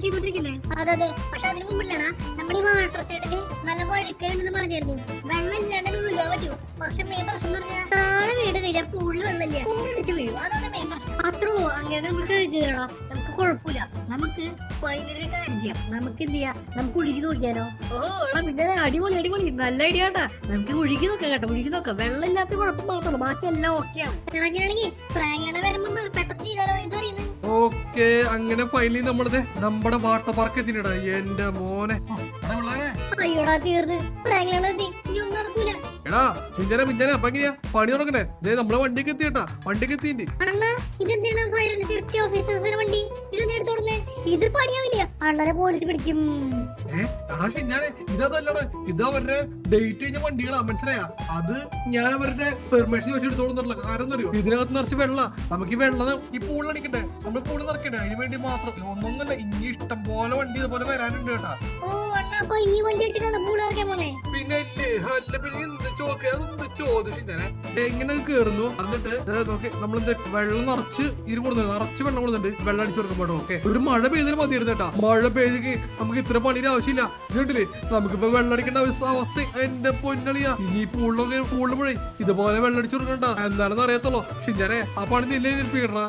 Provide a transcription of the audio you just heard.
ചെയ്തോണ്ടിരിക്കില്ലേ? അതെ. പക്ഷെ അതിന് മുമ്പിലാണ് നമ്മുടെ ഈ വാട്ടർ സൈഡില് നല്ല വഴുക്കലുണ്ടെന്ന് പറഞ്ഞായിരുന്നു. വെള്ളം ഇല്ലാണ്ട് വീഴാൻ പറ്റും. പക്ഷെ മെയിൻ പ്രശ്നം എന്ന് പറഞ്ഞാൽ താഴെ വീട് കഴിഞ്ഞാൽ കൂടുതൽ വെള്ളമില്ല, കൂടിച്ച് വീഴും. അതാണ് മെയിൻ പ്രശ്നം. അത്രേ ഉള്ളൂ. അങ്ങനെ നമുക്ക് കഴിച്ചതാണോ? നമുക്ക് കുഴപ്പമില്ല. നമുക്ക് ഫൈനലി കാര്യം ചെയ്യാം. നമുക്ക് എന്ത് ചെയ്യാം? നമുക്ക് ഒഴുകി നോക്കിയാലോ? പിന്നെ അടിപൊളി നല്ല ഐഡിയ കേട്ടാ. നമുക്ക് ഒഴുകി നോക്കാം കേട്ടോ, ഒഴുകി നോക്കാം. വെള്ളം ഇല്ലാത്ത കുഴപ്പം മാത്രമല്ല, ബാക്കി എല്ലാം ഓക്കെയാണ്. അങ്ങനെയാണെങ്കിൽ ഫ്രാങ്കിനെ വരുമ്പോ പെട്ടെന്ന് ചെയ്താലോ? എന്തറിയുന്നത്? ഓക്കെ, അങ്ങനെ ഫൈനലി നമ്മുടെ വാട്ടർ പാർക്ക് എത്തിട്ടാ. എന്റെ മോനെ അയ്യോടാ തീർന്ന്. ഫ്രാങ്കിനെ ഇനി ഒന്നും നടക്കൂല. എടാ മിഞ്ചന അപ്പൊ എങ്ങനെയാ പണി തുടങ്ങണ്ടേ? നമ്മളെ വണ്ടിക്ക് എത്തിട്ടാ, വണ്ടിക്ക് എത്തിണ്ട്. ഇതെന്താണ് ഫയർ ആൻഡ് സേഫ്റ്റി ഓഫീസേഴ്സിന്റെ വണ്ടി? ഇതെടുത്തോടുന്നേ? ഇത് പണിയാവില്ല, അണ്ണനെ പോലീസ് പിടിക്കും. ഇതല്ലടാ, ഇത് അവരുടെ ഡേറ്റ് കഴിഞ്ഞ വണ്ടികളാ, മനസ്സിലായ? അത് ഞാൻ അവരുടെ പെർമിഷൻ ചോദിച്ചെടുത്തോളുന്നുള്ള കാരണം അറിയോ? ഇതിനകത്ത് നിറച്ച് വെള്ള, നമുക്ക് ഈ വെള്ളം ഈ പൂളിൽ അടിക്കണ്ടേ, നമ്മൾ പൂളിൽ നിറക്കണ്ടേ, അതിന് വേണ്ടി മാത്രം. ഒന്നൊന്നല്ല, ഇനി ഇഷ്ടം പോലെ വണ്ടി ഇതുപോലെ വരാനുണ്ട് കേട്ടാ. പിന്നെ എങ്ങനെ കേറുന്നു എന്നിട്ട് നോക്കി നമ്മളെന്താ വെള്ളം നിറച്ച് നിറച്ച് വെള്ളം കൊടുക്കുന്നുണ്ട്. വെള്ളം അടിച്ചു കൊടുക്കുമ്പോഴോ ഓക്കെ. ഒരു മഴ പെയ്തതിന് മതിയായിരുന്നു കേട്ടാ. മഴ പെയ്തെങ്കിൽ നമുക്ക് ഇത്ര പണിയുടെ ആവശ്യമില്ല. ഇതുകൊണ്ടില്ലേ നമുക്കിപ്പോ വെള്ളം അടിക്കേണ്ട അവസ്ഥ. എന്റെ പൊന്നളിയാ, ഈ പൂളിൽ പോയി ഇതുപോലെ വെള്ളം അടിച്ചു കൊടുക്കണ്ട. എന്താണെന്ന് അറിയത്തുള്ളൂ. ഷിഞ്ചാനെ ആ പണി നിന്നെ ഏൽപ്പിക്കട്ടാ.